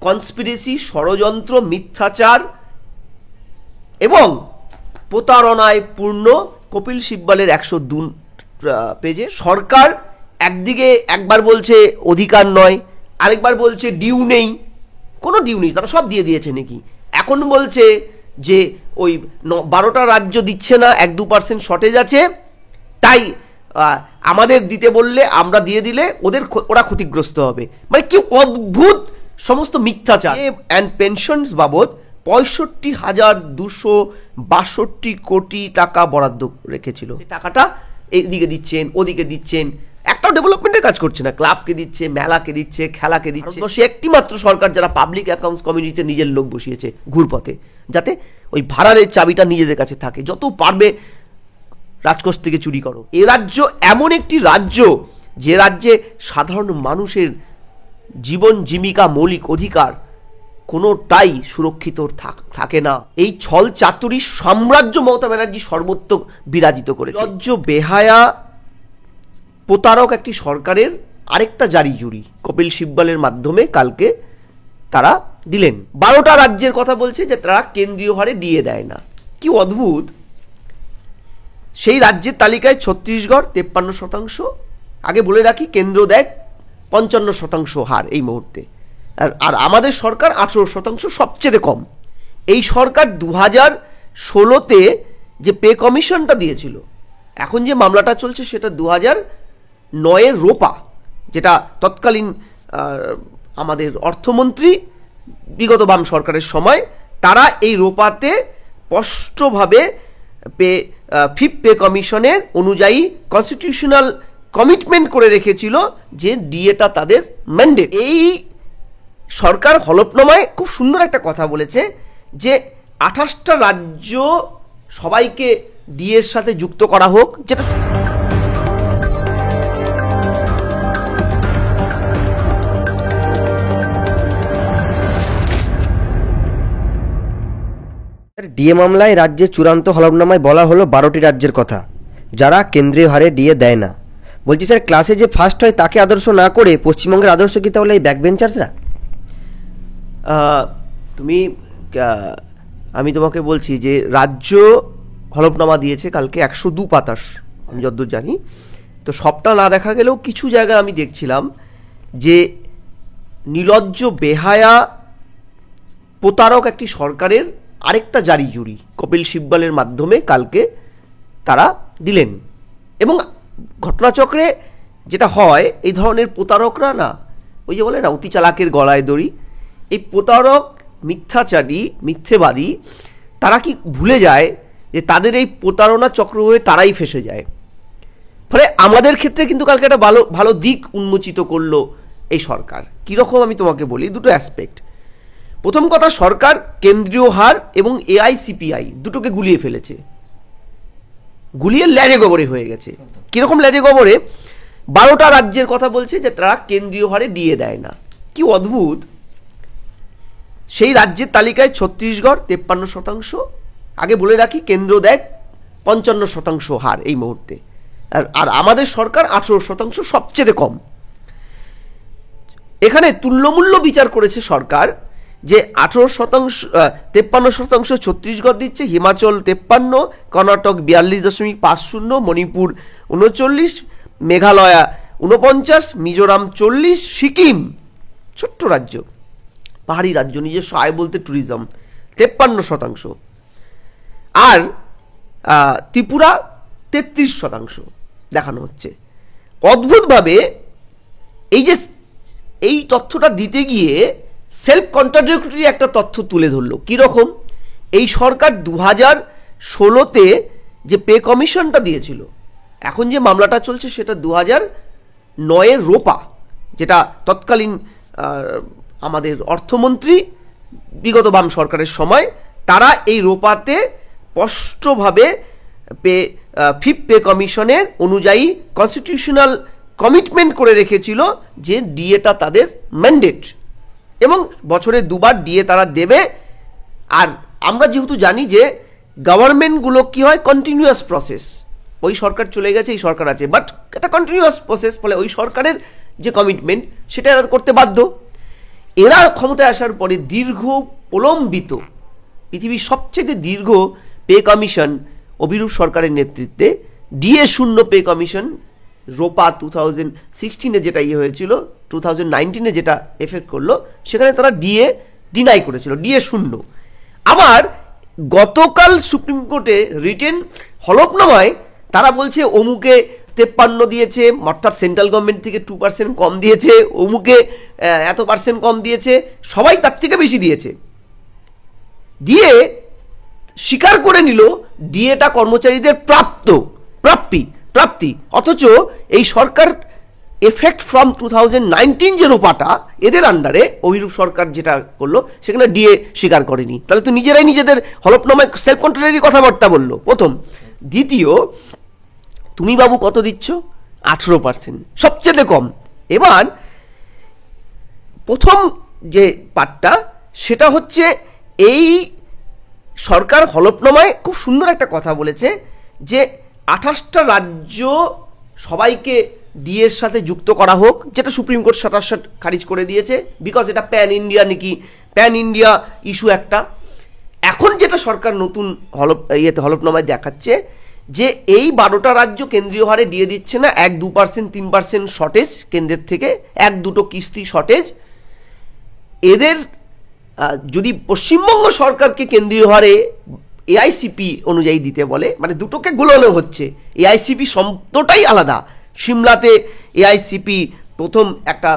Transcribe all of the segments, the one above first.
Conspiracy, ষড়যন্ত্র, মিথ্যাচার এবং প্রতারণায় পূর্ণ কপিল সিব্বলের 102 পেজে সরকার একদিকে একবার বলছে অধিকার নয়, আরেকবার বলছে ডিউ নেই, কোনো ডিউ নেই, তারা সব দিয়ে দিয়েছে নাকি। এখন বলছে যে ওই 12টা রাজ্য দিচ্ছে না, 1-2% শর্টেজ আছে, তাই আমাদের দিতে বললে আমরা দিয়ে দিলে ওরা ক্ষতিগ্রস্ত হবে। মানে কি অদ্ভুত সমস্ত মিথ্যাচার। অ্যান্ড পেনশনস বাবদ 65,262 কোটি টাকা বরাদ্দ রেখেছিল। টাকাটা এইদিকে দিচ্ছেন, ওদিকে দিচ্ছেন, একটাও ডেভেলপমেন্টের কাজ করছে না। ক্লাবকে দিচ্ছে, মেলাকে দিচ্ছে, খেলাকে দিচ্ছে। সে একটি মাত্র সরকার যারা পাবলিক অ্যাকাউন্টস কমিউনিটিতে নিজের লোক বসিয়েছে ঘুরপথে, যাতে ওই ভাড়ারের চাবিটা নিজেদের কাছে থাকে, যত পারবে রাজকোষ থেকে চুরি করো। এ রাজ্য এমন একটি রাজ্য যে রাজ্যে সাধারণ মানুষের জীবন জীবিকা, মৌলিক অধিকার কোনোটাই সুরক্ষিত থাকে না। এই ছল চাতুরি সাম্রাজ্য মমতা ব্যানার্জি সর্বত্র বিরাজিত করেছে। রাজ্য বেহায়া প্রতারক একটি সরকারের আরেকটা জারি জুরি কপিল সিব্বলের মাধ্যমে কালকে তারা দিলেন। 12টা রাজ্যের কথা বলছে যে তারা কেন্দ্রীয় হারে দিয়ে দেয় না। কি অদ্ভুত। সেই রাজ্যের তালিকায় ছত্তিশগড় 53%। আগে বলে রাখি, কেন্দ্র দেয় 55% হার এই মুহূর্তে, আর আমাদের সরকার 18%, সবচেয়ে কম। এই সরকার 2016-তে যে পে কমিশনটা দিয়েছিল, এখন যে মামলাটা চলছে সেটা 2009-এর রোপা, যেটা তৎকালীন আমাদের অর্থমন্ত্রী বিগত বাম সরকারের সময় তারা এই রোপাতে স্পষ্টভাবে ফিফথ পে কমিশনের অনুযায়ী কনস্টিটিউশনাল কমিটমেন্ট করে রেখেছিল যে ডিএটা তাদের ম্যান্ডেট। এই সরকার হলফনামায় খুব সুন্দর একটা কথা বলেছে যে 28টা রাজ্য সবাইকে ডিএর সাথে যুক্ত করা হোক, যেটা ডিএ মামলায় রাজ্যের চূড়ান্ত হলফনামায় বলা হলো 12টি রাজ্যের কথা যারা কেন্দ্রীয় হারে ডিএ দেয় না। বলছি স্যার, ক্লাসে যে ফার্স্ট হয় তাকে আদর্শ না করে পশ্চিমবঙ্গের আদর্শ কি তাহলে এই ব্যাকবেঞ্চার্সরা? আমি তোমাকে বলছি যে রাজ্য হলফনামা দিয়েছে কালকে 102 পাতার, আমি যতদূর জানি। তো সবটা না দেখা গেলেও কিছু জায়গা আমি দেখছিলাম যে নির্লজ্জ বেহায়া প্রতারক একটি সরকারের আরেকটা জারি জুরি কপিল সিব্বলের মাধ্যমে কালকে তারা দিলেন। এবং ঘটনাচক্রে যেটা হয়, এই ধরনের প্রতারকরা না, ওই যে বলে না অতি চালাকের গলায় দড়ি, এই প্রতারক, মিথ্যাচারী, মিথ্যেবাদী তারা কি ভুলে যায় যে তাদের এই প্রতারণা চক্র হয়ে তারাই ফেসে যায়। ফলে আমাদের ক্ষেত্রে কিন্তু কালকে একটা ভালো ভালো দিক উন্মোচিত করলো এই সরকার। কীরকম আমি তোমাকে বলি, দুটো অ্যাসপেক্ট। প্রথম কথা, সরকার কেন্দ্রীয় হার এবং এআইসিপিআই দুটোকে গুলিয়ে ফেলেছে, গুলিয়ে ল্যাজে গোবরে হয়ে গেছে। কিরকম ল্যাজে গোবরে? 12টা রাজ্যের কথা বলছে যে তারা কেন্দ্রীয় হারে ডিএ দেয় না। কি অদ্ভুত। সেই রাজ্যের তালিকায় ছত্তিশগড় 53%। আগে বলে রাখি, কেন্দ্র দেয় 55% হার এই মুহূর্তে, আর আমাদের সরকার 18%, সবচেয়ে কম। এখানে তুল্যমূল্য বিচার করেছে সরকার যে 53% ছত্তিশগড় দিচ্ছে, হিমাচল 53, কর্ণাটক 42.50, মণিপুর 39, মেঘালয়া 49, মিজোরাম 40, সিকিম ছোট্ট রাজ্য, পাহাড়ি রাজ্য, নিজস্ব আয় বলতে ট্যুরিজম, 53%, আর ত্রিপুরা 33% দেখানো হচ্ছে। অদ্ভুতভাবে এই তথ্যটা দিতে গিয়ে সেলফ কন্ট্রাডিক্টরি একটা তথ্য তুলে ধরলো। কীরকম? এই সরকার 2016-তে যে পে কমিশনটা দিয়েছিল, এখন যে মামলাটা চলছে সেটা 2009-এর রোপা, যেটা তৎকালীন আমাদের অর্থমন্ত্রী বিগত বাম সরকারের সময় তারা এই রোপাতে স্পষ্টভাবে ফিফথ পে কমিশনের অনুযায়ী কনস্টিটিউশনাল কমিটমেন্ট করে রেখেছিল যে ডিএটা তাদের ম্যান্ডেট, এবং বছরে 2বার ডিএ তারা দেবে। আর আমরা যেহেতু জানি যে গভর্নমেন্টগুলো কি হয়, কন্টিনিউয়াস প্রসেস, ওই সরকার চলে গেছে, এই সরকার আছে, বাট একটা কন্টিনিউয়াস প্রসেস, ফলে ওই সরকারের যে কমিটমেন্ট সেটা করতে বাধ্য। এরা ক্ষমতায় আসার পরে দীর্ঘ প্রলম্বিত পৃথিবীর সবচেয়ে দীর্ঘ পে কমিশন অভিরূপ সরকারের নেতৃত্বে ডিএ শূন্য পে কমিশন রোপা 2016 যেটা হয়েছিল 2019 যেটা এফেক্ট করলো, সেখানে তারা ডিএ ডিনাই করেছিল, ডিএ শূন্য। আবার গতকাল সুপ্রিম কোর্টে রিটেন হলফনামায় তারা বলছে অমুকে 53 দিয়েছে, অর্থাৎ সেন্ট্রাল গভর্নমেন্ট থেকে 2% কম দিয়েছে, অমুকে এত পার্সেন্ট কম দিয়েছে, সবাই তার থেকে বেশি দিয়েছে, দিয়ে স্বীকার করে নিল ডিএটা কর্মচারীদের প্রাপ্তি। অথচ এই সরকার এফেক্ট ফ্রম 2019 যে রোপাটা এদের আন্ডারে অভিরূপ সরকার যেটা করলো সেখানে ডিএ স্বীকার করেনি। তাহলে তো নিজেরাই নিজেদের হলফনামায় সেলফ কন্ট্রোলেরই কথাবার্তা বললো, প্রথম। দ্বিতীয়, তুমি বাবু কত দিচ্ছ? 18%, সবচেয়ে কম। এবার প্রথম যে পার্টটা সেটা হচ্ছে এই সরকার হলফনামায় খুব সুন্দর একটা কথা বলেছে যে 28টা রাজ্য সবাইকে ডিএর সাথে যুক্ত করা হোক, যেটা সুপ্রিম কোর্ট 27 খারিজ করে দিয়েছে, বিকজ এটা প্যান ইন্ডিয়া ইস্যু একটা। এখন যেটা সরকার নতুন হলফনামায় দেখাচ্ছে যে এই 12টা রাজ্য কেন্দ্রীয় হারে ডিএ দিচ্ছে না, 1-2%, 3% শর্টেজ কেন্দ্রের থেকে, 1-2 কিস্তি শর্টেজ। এদের যদি পশ্চিমবঙ্গ সরকারকে কেন্দ্রীয় হারে এআইসিপি অনুযায়ী দিতে বলে, মানে দুটোকে গোলানো হচ্ছে। এআইসিপি শব্দটাই আলাদা। সিমলাতে এআইসিপি প্রথম একটা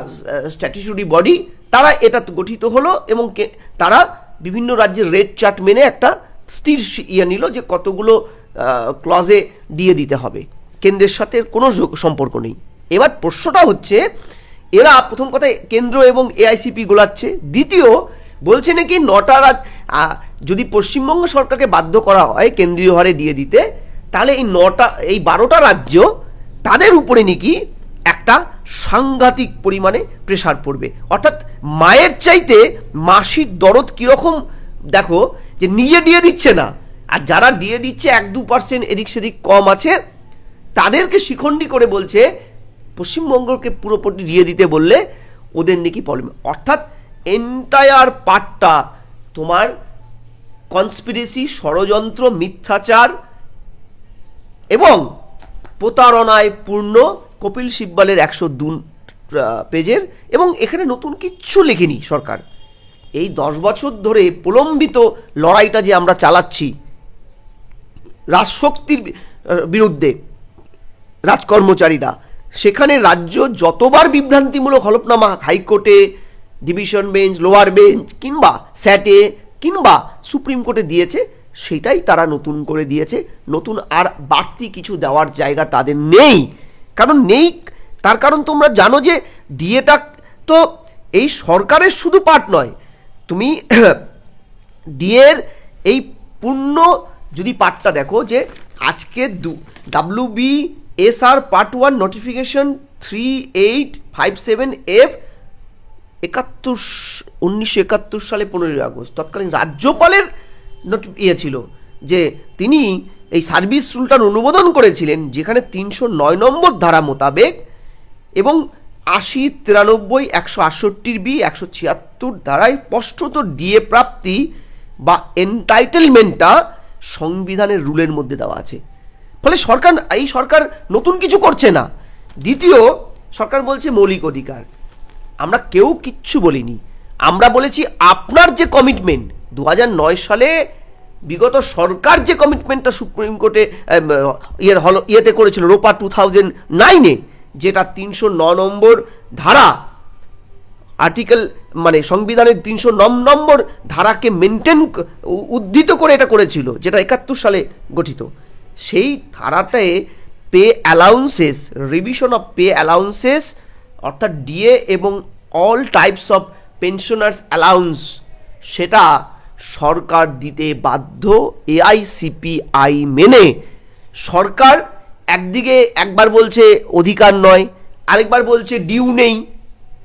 স্ট্যাটিউটরি বডি, তারা এটা গঠিত হলো এবং তারা বিভিন্ন রাজ্যের রেট চার্ট মেনে একটা স্থির নিল যে কতগুলো ক্লজে দিয়ে দিতে হবে, কেন্দ্রের সাথে কোনো সম্পর্ক নেই। এবার প্রশ্নটা হচ্ছে এরা প্রথম কথায় কেন্দ্র এবং এআইসিপি গোলাচ্ছে। দ্বিতীয়, বলছে নাকি 9টা যদি পশ্চিমবঙ্গ সরকারকে বাধ্য করা হয় কেন্দ্রীয় হারে দিয়ে দিতে, তাহলে এই 12টা রাজ্য তাদের উপরে নাকি একটা সাংঘাতিক পরিমাণে প্রেসার পড়বে। অর্থাৎ মায়ের চাইতে মাসির দরদ কিরকম দেখো, যে নিজে দিয়ে দিচ্ছে না, আর যারা দিয়ে দিচ্ছে 1-2% এদিক সেদিক কম আছে, তাদেরকে শিখণ্ডী করে বলছে পশ্চিমবঙ্গকে পুরোপুরি দিয়ে দিতে বললে ওদের নাকি প্রবলেম। অর্থাৎ এন্টায়ার পার্টটা তোমার কনস্পিরেসি, ষড়যন্ত্র, মিথ্যাচার এবং প্রতারণায় পূর্ণ কপিল সিব্বলের 102 পেজের। এবং এখানে নতুন কিচ্ছু লেখেনি সরকার। এই 10 বছর ধরে প্রলম্বিত লড়াইটা যে আমরা চালাচ্ছি রাজশক্তির বিরুদ্ধে, রাজকর্মচারীরা, সেখানে রাজ্য যতবার বিভ্রান্তিমূলক হলফনামা হাইকোর্টে, ডিভিশন বেঞ্চ, লোয়ার বেঞ্চ কিংবা স্যাটে কিংবা সুপ্রিম কোর্টে দিয়েছে, সেটাই তারা নতুন করে দিয়েছে। নতুন আর বাড়তি কিছু দেওয়ার জায়গা তাদের নেই। তার কারণ তোমরা জানো যে ডিএটা তো এই সরকারের শুধু পার্ট নয়। তুমি ডিএর এই পূর্ণ যদি পার্টটা দেখো, যে আজকে WBSR পার্ট 1 নোটিফিকেশন 3857F 1971 সালে 15ই আগস্ট তৎকালীন রাজ্যপালের ছিল, যে তিনি এই সার্ভিস রুলটার অনুমোদন করেছিলেন, যেখানে 309 নম্বর ধারা মোতাবেক এবং 80, 93, 168B, 176 ধারায় স্পষ্টত ডিএ প্রাপ্তি বা এনটাইটেলমেন্টটা সংবিধানের রুলের মধ্যে দেওয়া আছে। ফলে এই সরকার নতুন কিছু করছে না। দ্বিতীয়, সরকার বলছে মৌলিক অধিকার। আমরা কেউ কিচ্ছু বলিনি, আমরা বলেছি আপনার যে কমিটমেন্ট 2009 সালে বিগত সরকার যে কমিটমেন্টটা সুপ্রিম কোর্টে ইয়েতে করেছিল রোপা 2009-এ, যেটা 309 নম্বর ধারা আর্টিকেল, মানে সংবিধানের 309 নম্বর ধারাকে মেনটেন উদ্ধৃত করে এটা করেছিল, যেটা 71 সালে গঠিত। সেই ধারাটায় pay allowances, revision of pay allowances, অর্থাৎ ডিএ এবং all types of pensioners allowance, সেটা সরকার দিতে বাধ্য এআইসিপিআই মেনে। সরকার একদিকে একবার বলছে অধিকার নয়, আরেকবার বলছে ডিউ নেই।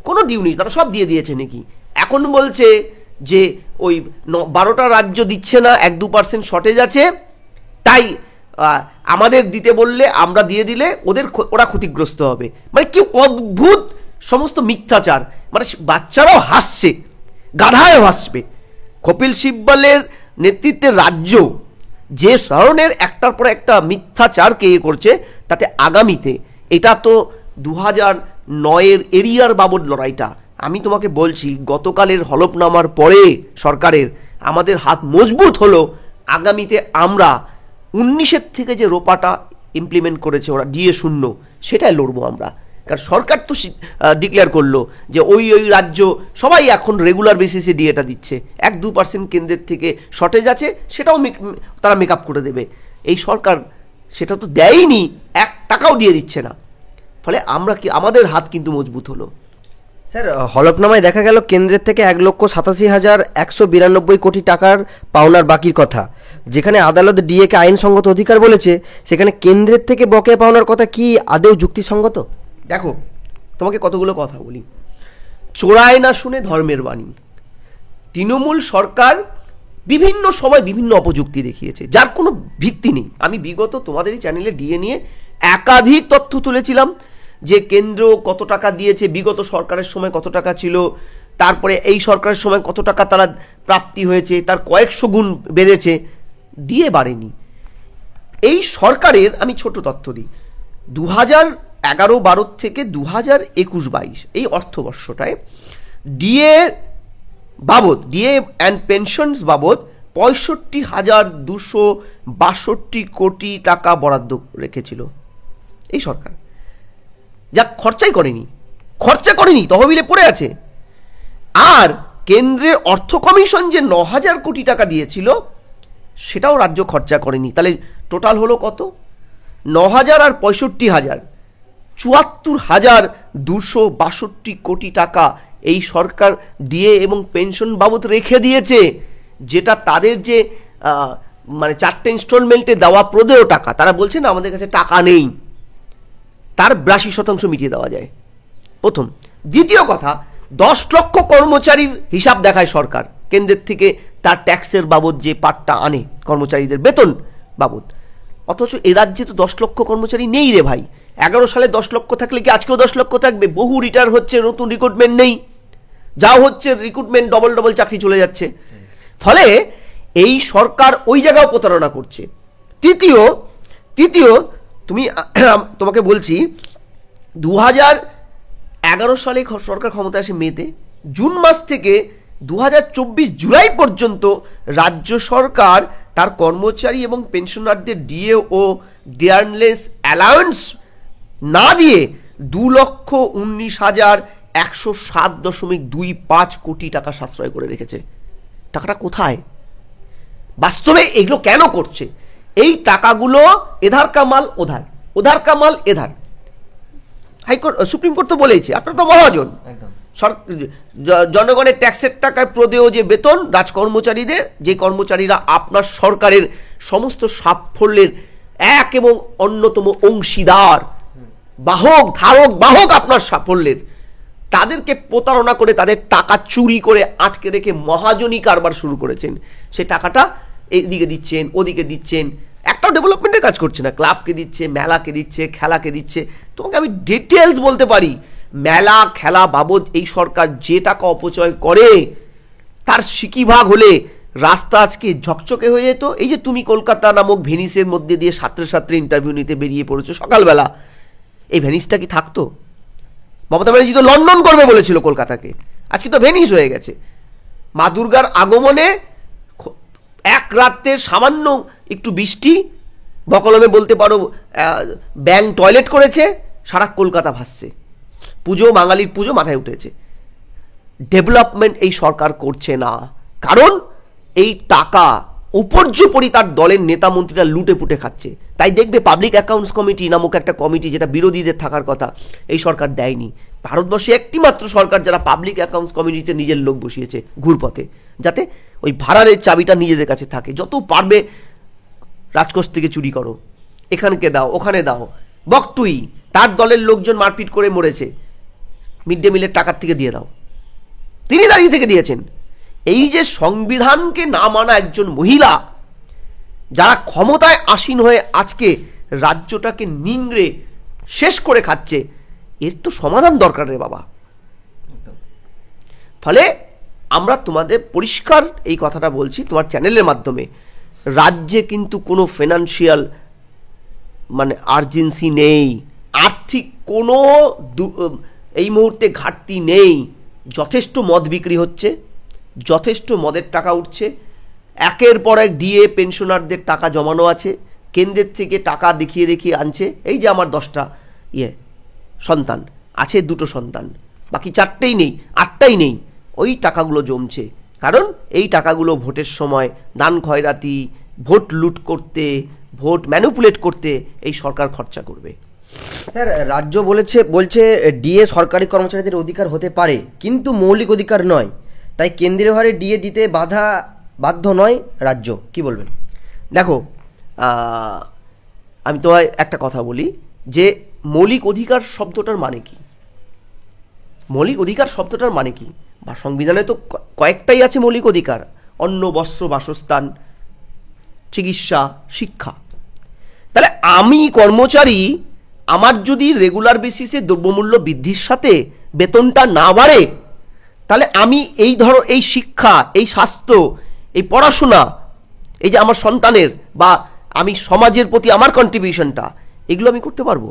কোনো ডিউ নেই, তারা সব দিয়ে দিয়েছে নাকি। এখন বলছে যে ওই 12টা রাজ্য দিচ্ছে না, 1-2% শর্টেজ আছে, তাই আমাদের দিতে বললে, আমরা দিয়ে দিলে ওরা ক্ষতিগ্রস্ত হবে। মানে কি অদ্ভুত সমস্ত মিথ্যাচার, মানে বাচ্চারাও হাসছে, গাধায় হাসবে। কপিল সিব্বলের নেতৃত্বে রাজ্য যে ধরনের একটার পর একটা মিথ্যাচারকে ইয়ে করছে, তাতে আগামীতে এটা তো 2009-এর এরিয়ার বাবদ লড়াইটা, আমি তোমাকে বলছি গতকালের হলফনামার পরে সরকারের আমাদের হাত মজবুত হলো। আগামীতে আমরা 19-এর থেকে যে রোপাটা ইমপ্লিমেন্ট করেছে ওরা ডিএ 0, সেটাই লড়বো আমরা। কারণ সরকার তো ডিক্লেয়ার করলো যে ওই রাজ্য সবাই এখন রেগুলার বেসিসে ডিএটা দিচ্ছে, 1-2% কেন্দ্রের থেকে শর্টেজ আছে, সেটাও তারা মেকআপ করে দেবে। এই সরকার সেটা তো দেয়নি, 1 টাকাও দিয়ে দিচ্ছে না। ফলে আমরা কি, আমাদের হাত কিন্তু মজবুত হলো। স্যার, হলফনামায় দেখা গেল কেন্দ্রের থেকে 1,87,192 কোটি টাকার পাওনার বাকির কথা, যেখানে আদালত ডিএকে আইনসঙ্গত অধিকার বলেছে, সেখানে কেন্দ্রের থেকে বকেয়া পাওনার কথা কি আদৌ যুক্তিসঙ্গত? দেখো, তোমাকে কতগুলো কথা বলি। চোরায় না শুনে ধর্মের বাণী। তৃণমূল সরকার বিভিন্ন সময় বিভিন্ন অপযুক্তি দেখিয়েছে, যার কোনো ভিত্তি নেই। আমি বিগত তোমাদের এই চ্যানেলে ডিএ নিয়ে একাধিক তথ্য তুলেছিলাম, যে কেন্দ্র কত টাকা দিয়েছে, বিগত সরকারের সময় কত টাকা ছিল, তারপরে এই সরকারের সময় কত টাকা তারা প্রাপ্তি হয়েছে, তার কয়েকশো গুণ বেড়েছে, ডিএ বাড়েনি। এই সরকারের আমি ছোট তথ্য দিই, 2011-12 থেকে 2021-22 এই অর্থবর্ষটায় ডিএ বাবদ, ডিএ অ্যান্ড পেনশনস বাবদ 65,262 কোটি টাকা বরাদ্দ রেখেছিল এই সরকার, যা খরচাই করেনি, তহবিলে পড়ে আছে। আর কেন্দ্রের অর্থ কমিশন যে 9,000 কোটি টাকা দিয়েছিল, সেটাও রাজ্য খরচা করেনি। তাহলে টোটাল হলো কত? 9,000 আর 65,000, 74,262 কোটি টাকা এই সরকার ডিএ এবং পেনশন বাবদ রেখে দিয়েছে, যেটা তাদের যে মানে 4টে ইনস্টলমেন্টে দেওয়া প্রদেয় টাকা, তারা বলছে না আমাদের কাছে টাকা নেই, তার 82% মিটিয়ে দেওয়া যায়, প্রথম। দ্বিতীয় কথা, 10 লক্ষ কর্মচারীর হিসাব দেখায় সরকার কেন্দ্রের থেকে তার ট্যাক্সের বাবদ যে পাটটা আনে কর্মচারীদের বেতন বাবদ, অথচ এ রাজ্যে তো 10 লক্ষ কর্মচারী নেই রে ভাই। 11 সালে 10 লক্ষ থাকলে কি আজকেও 10 লক্ষ থাকবে? বহু রিটায়ার হচ্ছে, নতুন রিক্রুটমেন্ট নেই, যা হচ্ছে রিক্রুটমেন্ট ডবল চাকরি চলে যাচ্ছে। ফলে এই সরকার ওই জায়গাও প্রতারণা করছে। তৃতীয় তোমাকে বলছি, 2011 সালে সরকার ক্ষমতা আসে মেতে, জুন মাস থেকে 2024 জুলাই পর্যন্ত রাজ্য সরকার তার কর্মচারী এবং পেনশনারদের ডিএ ও ডিয়ারনেস অ্যালাউন্স না দিয়ে 2,19,107.25 কোটি টাকা সাশ্রয় করে রেখেছে। টাকাটা কোথায়? বাস্তবে এগুলো কেন করছে? এই টাকাগুলো এধার কামাল ওধার, ওধার কামাল এধার। হাইকোর্ট, সুপ্রিম কোর্ট তো বলেছে, আপনারা তো মহাজন, জনগণের ট্যাক্সের টাকায় প্রদেয় যে বেতন রাজকর্মচারীদের, যে কর্মচারীরা আপনার সরকারের সমস্ত সাফল্যের এক এবং অন্যতম অংশীদার, বাহক আপনার সাফল্যের, তাদেরকে প্রতারণা করে তাদের টাকা চুরি করে আটকে রেখে মহাজনী কারবার শুরু করেছেন। সে টাকাটা এইদিকে দিচ্ছেন, ওদিকে দিচ্ছেন, একটাও ডেভেলপমেন্টের কাজ করছে না। ক্লাবকে দিচ্ছে, মেলাকে দিচ্ছে, খেলাকে দিচ্ছে। তোমাকে আমি ডিটেলস বলতে পারি, মেলা খেলা বাবদ এই সরকার যে টাকা অপচয় করে, তার সিকিভাগ হলে রাস্তা আজকে ঝকঝকে হয়ে যেত। এই যে তুমি কলকাতা নামক ভেনিসের মধ্যে দিয়ে ছাত্রে ইন্টারভিউ নিতে বেরিয়ে পড়েছো সকালবেলা, এই ভেনিসটা কি থাকতো? মমতা ব্যানার্জি তো লন্ডন করবে বলেছিল কলকাতাকে, আজকে তো ভেনিস হয়ে গেছে। মা দুর্গার আগমনে এক রাতে সামান্য একটু বৃষ্টি, বকলমে বলতে পারো ব্যাং টয়লেট করেছে, সারা কলকাতা ভাসছে। পুজো, বাঙালির পুজো মাথায় উঠেছে। ডেভেলপমেন্ট এই সরকার করছে না, কারণ এই টাকা উপর্যুপরি তার দলের নেতা মন্ত্রীরা লুটে পুটে খাচ্ছে। তাই দেখবে পাবলিক অ্যাকাউন্টস কমিটি নামক একটা কমিটি, যেটা বিরোধীদের থাকার কথা, এই সরকার দেয়নি। ভারতবর্ষে একটি মাত্র সরকার যারা পাবলিক অ্যাকাউন্টস কমিটিতে নিজের লোক বসিয়েছে ঘুরপথে, যাতে ওই ভাড়ার চাবিটা নিজেদের কাছে থাকে। যত পারবে রাজকোষ থেকে চুরি করো, এখানকে দাও, ওখানে দাও। বকটুই তার দলের লোকজন মারপিট করে মরেছে, মিড ডে মিলের টাকার থেকে দিয়ে দাও, তিনি দাঁড়িয়ে থেকে দিয়েছেন। এই যে সংবিধানকে না মানা একজন মহিলা, যারা ক্ষমতায় আসীন হয়ে আজকে রাজ্যটাকে নিংড়ে শেষ করে খাচ্ছে, এর তো সমাধান দরকার রে বাবা। ফলে আমরা তোমাদের পরিষ্কার এই কথাটা বলছি তোমার চ্যানেলের মাধ্যমে, রাজ্যে কিন্তু কোনো ফিনান্সিয়াল মানে আর্জেন্সি নেই, আর্থিক কোনো এই মুহূর্তে ঘাটতি নেই। যথেষ্ট মদ বিক্রি হচ্ছে, যথেষ্ট মদের টাকা উঠছে, একের পর এক ডিএ পেনশনারদের টাকা জমানো আছে, কেন্দ্রের থেকে টাকা দেখিয়ে দেখিয়ে আনছে। এই যে আমার 10টা সন্তান আছে, 2টো সন্তান, বাকি 4টেই নেই, 8টাই নেই, ওই টাকাগুলো জমছে। কারণ এই টাকাগুলো ভোটের সময় দান খয়রাতি, ভোট লুট করতে, ভোট ম্যানিপুলেট করতে এই সরকার খরচা করবে। স্যার, রাজ্য বলছে ডিএ সরকারি কর্মচারীদের অধিকার হতে পারে, কিন্তু মৌলিক অধিকার নয়, তাই কেন্দ্রীয় হারে ডিএ দিতে বাধ্য নয় রাজ্য। কি বলবেন? দেখো, আমি তোমায় একটা কথা বলি যে মৌলিক অধিকার শব্দটার মানে কি? মৌলিক অধিকার শব্দটার মানে কি? বা সংবিধানে তো কয়েকটাই আছে মৌলিক অধিকার: অন্ন, বস্ত্র, বাসস্থান, চিকিৎসা, শিক্ষা। তাহলে আমি কর্মচারী, আমার যদি রেগুলার বেসিসে দ্রব্যমূল্য বৃদ্ধির সাথে বেতনটা না বাড়ে, তাহলে আমি এই শিক্ষা, এই স্বাস্থ্য, এই পড়াশোনা, এই যে আমার সন্তানের বা আমি সমাজের প্রতি আমার কন্ট্রিবিউশনটা, এগুলো আমি করতে পারবো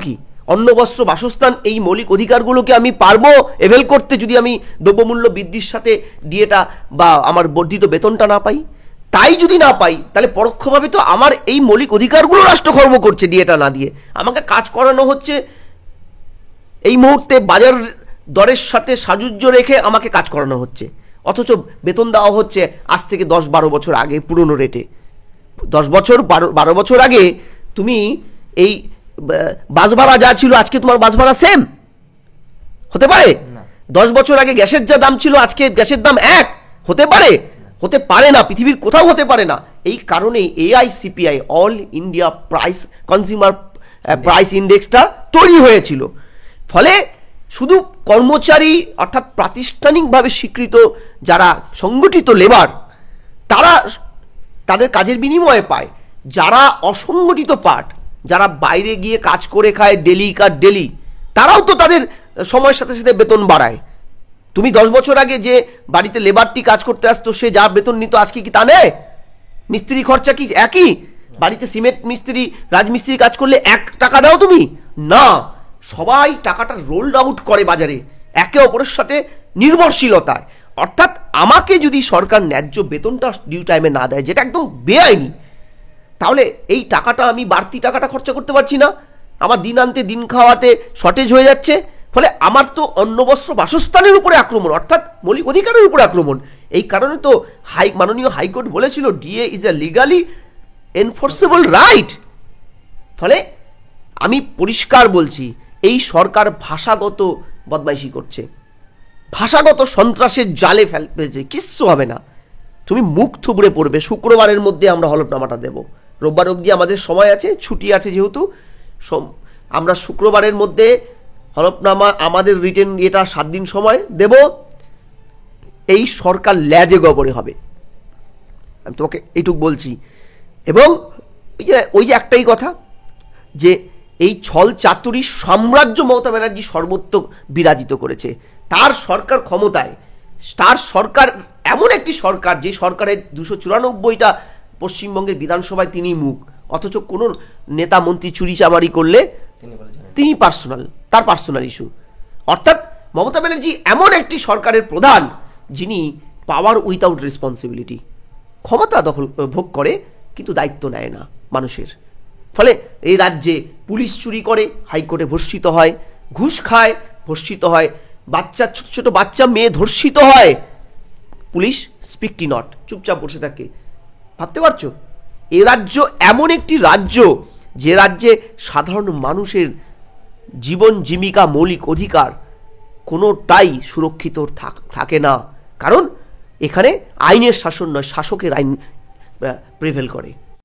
কি? অন্ন, বস্ত্র, বাসস্থান, এই মৌলিক অধিকারগুলোকে আমি পারবো এভেল করতে যদি আমি দ্রব্যমূল্য বৃদ্ধির সাথে ডিএটা বা আমার বর্ধিত বেতনটা না পাই? তাই যদি না পাই, তাহলে পরোক্ষভাবে তো আমার এই মৌলিক অধিকারগুলো রাষ্ট্র খর্ব করছে ডিএটা না দিয়ে। আমাকে কাজ করানো হচ্ছে এই মুহূর্তে বাজার দরের সাথে সাযুজ্য রেখে আমাকে কাজ করানো হচ্ছে, অথচ বেতন দেওয়া হচ্ছে আজ থেকে 10-12 বছর আগে পুরনো রেটে। 10-12 বছর আগে তুমি এই বাস ভাড়া যা ছিল আজকে তোমার বাস ভাড়া সেম হতে পারে? 10 বছর আগে গ্যাসের যা দাম ছিল আজকে গ্যাসের দাম এক হতে পারে? হতে পারে না, পৃথিবীর কোথাও হতে পারে না। এই কারণে AICPI, all India price consumer price ইন্ডেক্সটা তৈরি হয়েছিল। ফলে শুধু কর্মচারী অর্থাৎ প্রাতিষ্ঠানিকভাবে স্বীকৃত যারা সংগঠিত লেবার, তারা তাদের কাজের বিনিময়ে পায়। যারা অসংগঠিত পার্ট, যারা বাইরে গিয়ে কাজ করে খায় ডেলি, তারাও তো তাদের সময়ের সাথে সাথে বেতন বাড়ায়। তুমি 10 বছর আগে যে বাড়িতে লেবারটি কাজ করতে আসতো, সে যা বেতন নিত আজকে কি তা নেয়? মিস্ত্রি খরচা কি একই? বাড়িতে সিমেন্ট মিস্ত্রি, রাজমিস্ত্রি কাজ করলে 1 টাকা দাও তুমি? না, সবাই টাকাটা রোল্ড আউট করে বাজারে একে অপরের সাথে নির্ভরশীলতায়। অর্থাৎ আমাকে যদি সরকার ন্যায্য বেতনটা ডিউ টাইমে না দেয়, যেটা একদম বেআইনি, তাহলে এই টাকাটা আমি বাড়তি টাকাটা খরচা করতে পারছি না, আমার দিন আনতে দিন খাওয়াতে শর্টেজ হয়ে যাচ্ছে। ফলে আমার তো অন্ন, বস্ত্র, বাসস্থানের উপরে আক্রমণ, অর্থাৎ মৌলিক অধিকারের উপরে আক্রমণ। এই কারণে তো মাননীয় হাইকোর্ট বলেছিল DA is a legally enforceable right. ফলে আমি পরিষ্কার বলছি, এই সরকার ভাষাগত বদমাইশি করছে, ভাষাগত সন্ত্রাসের জালে ফেলছে, কিচ্ছু হবে না। তুমি মুখ থুবড়ে পড়বে। শুক্রবারের মধ্যে আমরা হলফনামাটা দেব। রোববার অবধি আমাদের সময় আছে, ছুটি আছে যেহেতু, আমরা শুক্রবারের মধ্যে হলফনামা, আমাদের রিটেন এটা 7 দিন সময় দেব। এই সরকার ল্যাজে গবরে হবে, আমি তোমাকে এইটুক বলছি। এবং ওই যে একটাই কথা, যে এই ছল চাতুরি সাম্রাজ্য মমতা ব্যানার্জি সর্বত্র বিরাজিত করেছে। তার সরকার ক্ষমতায়, তার সরকার এমন একটি সরকার যে সরকারের 294টা পশ্চিমবঙ্গের বিধানসভায় তিনি মুখ, অথচ কোন নেতা মন্ত্রী চুরি চামারি করলে তিনি তার পার্সোনাল ইস্যু। অর্থাৎ মমতা ব্যানার্জি এমন একটি সরকারের প্রধান যিনি পাওয়ার উইথাউট রেসপন্সিবিলিটি, ক্ষমতা দখল ভোগ করে কিন্তু দায়িত্ব নেয় না মানুষের। ফলে এই রাজ্যে পুলিশ চুরি করে, হাইকোর্টে ভর্ষিত হয়, ঘুষ খায়, ভর্ষিত হয়, ছোট ছোট বাচ্চা মেয়ে ধর্ষিত হয়, পুলিশ স্পিকটি নট, চুপচাপ বসে থাকে। ভাবতে পারছো? এ রাজ্য এমন একটি রাজ্য যে রাজ্যে সাধারণ মানুষের জীবন জীবিকা, মৌলিক অধিকার কোনোটাই সুরক্ষিত থাকে না। কারণ এখানে আইনের শাসন নয়, শাসকের আইন প্রিভেল করে।